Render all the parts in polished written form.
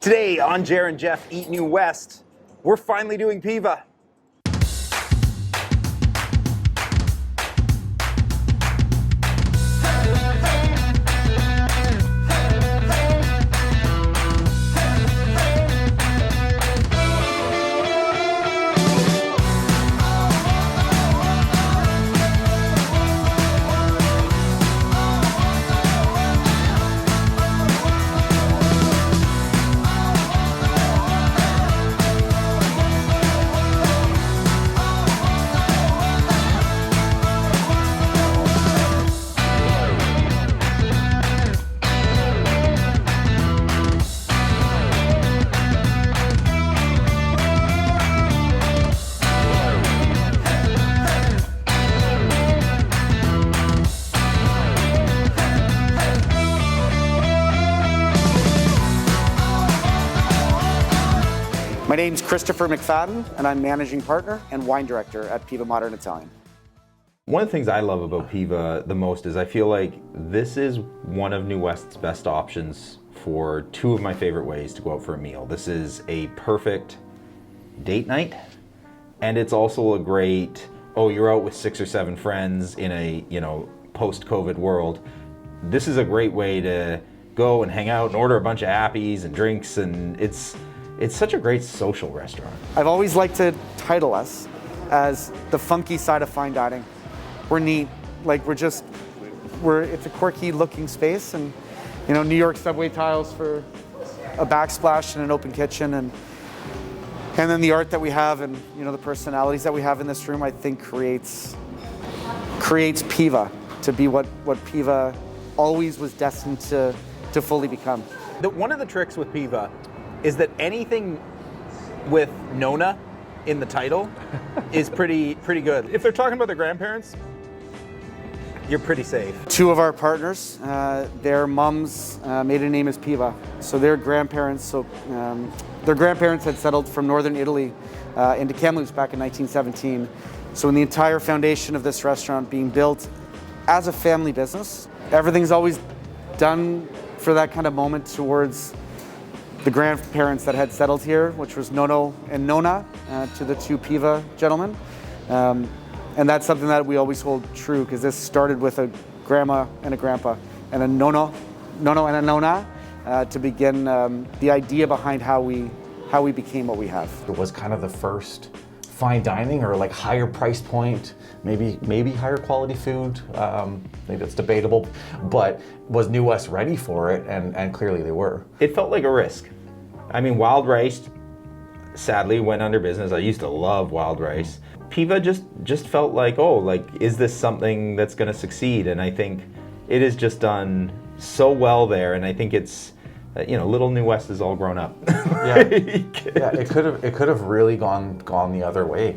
Today on Jer and Geoff Eat New West, we're finally doing PIVA. My name's Christopher McFadden, and I'm Managing Partner and Wine Director at PIVA Modern Italian. One of the things I love about PIVA the most is I feel like this is one of New West's best options for two of my favorite ways to go out for a meal. This is a perfect date night, and it's also a great, you're out with 6 or 7 friends in a, post-COVID world. This is a great way to go and hang out and order a bunch of appies and drinks, and it's such a great social restaurant. I've always liked to title us as the funky side of fine dining. We're neat, it's a quirky looking space, and New York subway tiles for a backsplash and an open kitchen, and then the art that we have and the personalities that we have in this room, I think creates PIVA to be what PIVA always was destined to fully become. One of the tricks with PIVA is that anything with Nona in the title is pretty good. If they're talking about their grandparents, you're pretty safe. 2 of our partners, their mom's maiden name is PIVA, so their grandparents had settled from northern Italy into Kamloops back in 1917. So in the entire foundation of this restaurant being built as a family business, everything's always done for that kind of moment towards the grandparents that had settled here, which was Nono and Nona, to the 2 PIVA gentlemen. And that's something that we always hold true, because this started with a grandma and a grandpa, and a Nono and a Nona, to begin the idea behind how we became what we have. It was kind of the first fine dining or like higher price point, maybe higher quality food. Maybe it's debatable, but was New West ready for it? And clearly they were. It felt like a risk. I mean, Wild Rice sadly went under business. I used to love Wild Rice. PIVA just felt like, is this something that's going to succeed? And I think it has just done so well there. And I think it's, little New West is all grown up. Yeah, it could have really gone the other way.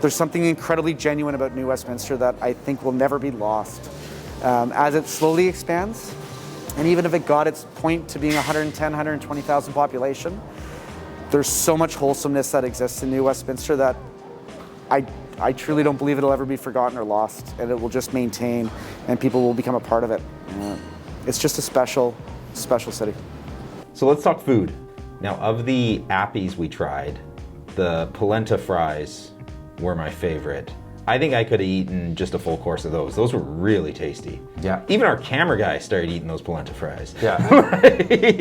There's something incredibly genuine about New Westminster that I think will never be lost. As it slowly expands, and even if it got its point to being 110, 120,000 population, there's so much wholesomeness that exists in New Westminster that I truly don't believe it'll ever be forgotten or lost, and it will just maintain, and people will become a part of it. It's just a special city. So let's talk food. Now, of the appies we tried, the polenta fries were my favorite. I think I could have eaten just a full course of those. Those were really tasty. Yeah. Even our camera guy started eating those polenta fries. Yeah.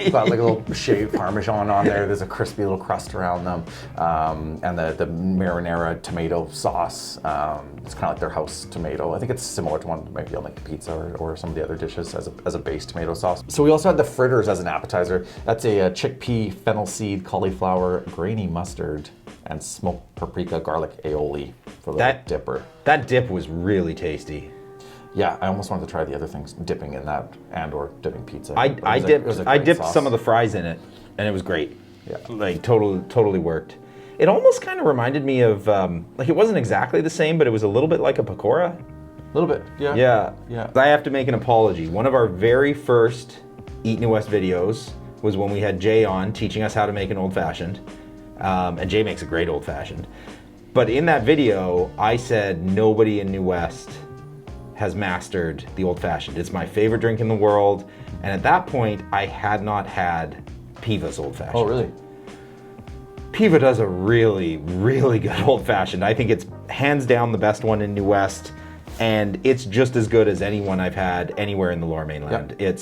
Got like a little shaved Parmesan on there. There's a crispy little crust around them. And the marinara tomato sauce. It's kind of like their house tomato. I think it's similar to one maybe on like pizza or some of the other dishes as a base tomato sauce. So we also had the fritters as an appetizer. That's a chickpea, fennel seed, cauliflower, grainy mustard, and smoked paprika garlic aioli for the dipper. That dip was really tasty. Yeah, I almost wanted to try the other things, dipping in that or dipping pizza. I dipped some of the fries in it, and it was great. Yeah, like totally worked. It almost kind of reminded me of it wasn't exactly the same, but it was a little bit like a pakora. A little bit, yeah. Yeah. I have to make an apology. One of our very first Eat New West videos was when we had Jay on teaching us how to make an old fashioned. And Jay makes a great old fashioned. But in that video, I said nobody in New West has mastered the old fashioned. It's my favorite drink in the world. And at that point, I had not had PIVA's Old Fashioned. Oh, really? PIVA does a really, really good Old Fashioned. I think it's hands down the best one in New West, and it's just as good as any one I've had anywhere in the Lower Mainland. Yep.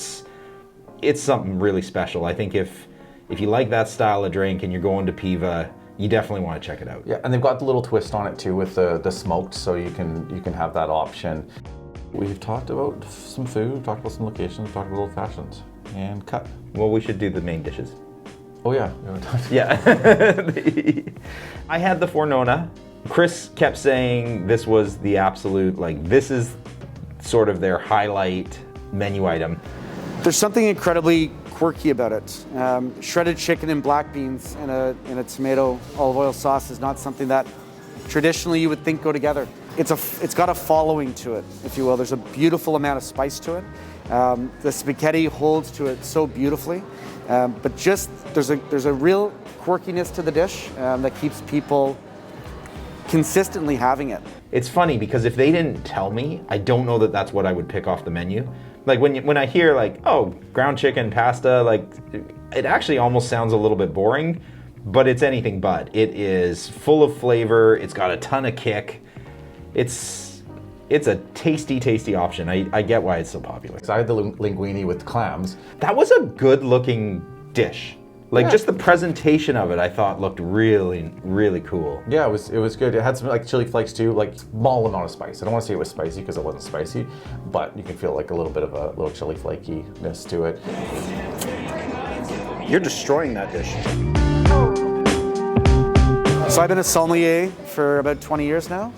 It's something really special. I think if you like that style of drink and you're going to PIVA, you definitely want to check it out. Yeah, and they've got the little twist on it too with the smoked, so you can have that option. We've talked about some food, we've talked about some locations, we've talked about Old Fashions and cut. Well, we should do the main dishes. Oh yeah. Yeah. I had the Forna. Chris kept saying this was the absolute, like, this is sort of their highlight menu item. There's something incredibly quirky about it. Shredded chicken and black beans in a tomato olive oil sauce is not something that traditionally you would think go together. It's got a following to it, if you will. There's a beautiful amount of spice to it. The spaghetti holds to it so beautifully, but just there's a real quirkiness to the dish that keeps people consistently having it. It's funny because if they didn't tell me, I don't know that that's what I would pick off the menu. Like when I hear like, oh, ground chicken, pasta, like it actually almost sounds a little bit boring, but it's anything but. It is full of flavor. It's got a ton of kick. It's a tasty, tasty option. I get why it's so popular. So I had the linguine with clams. That was a good looking dish. Like just the presentation of it, I thought looked really, really cool. Yeah, it was good. It had some like chili flakes too, like small amount of spice. I don't want to say it was spicy because it wasn't spicy, but you can feel like a little bit of a little chili flakiness to it. You're destroying that dish. So I've been a sommelier for about 20 years now.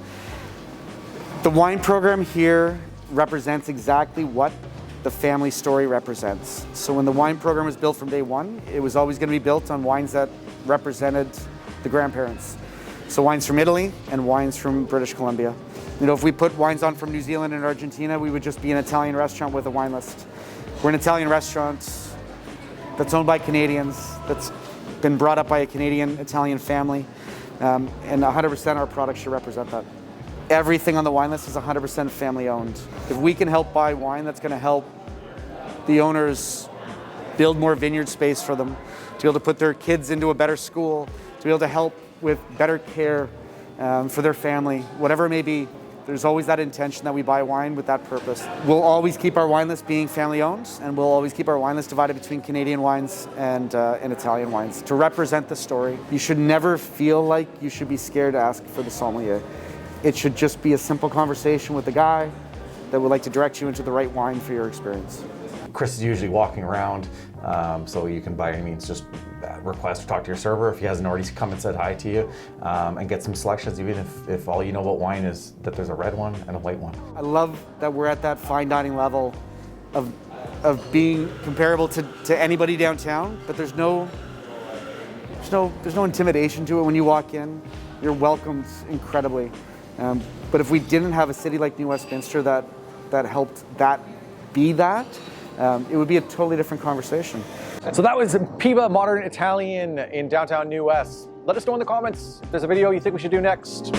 The wine program here represents exactly what the family story represents. So when the wine program was built from day one, it was always going to be built on wines that represented the grandparents. So wines from Italy and wines from British Columbia. You know, if we put wines on from New Zealand and Argentina, we would just be an Italian restaurant with a wine list. We're an Italian restaurant that's owned by Canadians, that's been brought up by a Canadian-Italian family, and 100% our products should represent that. Everything on the wine list is 100% family owned. If we can help buy wine, that's going to help the owners build more vineyard space for them, to be able to put their kids into a better school, to be able to help with better care for their family, whatever it may be. There's always that intention that we buy wine with that purpose. We'll always keep our wine list being family owned, and we'll always keep our wine list divided between Canadian wines and Italian wines to represent the story. You should never feel like you should be scared to ask for the sommelier. It should just be a simple conversation with the guy that would like to direct you into the right wine for your experience. Chris is usually walking around, so you can by any means just request to talk to your server if he hasn't already come and said hi to you, and get some selections, even if all you know about wine is that there's a red one and a white one. I love that we're at that fine dining level of being comparable to anybody downtown, but there's no intimidation to it when you walk in. You're welcomed incredibly. But if we didn't have a city like New Westminster that helped that be that, it would be a totally different conversation. So that was PIVA Modern Italian in downtown New West. Let us know in the comments if there's a video you think we should do next.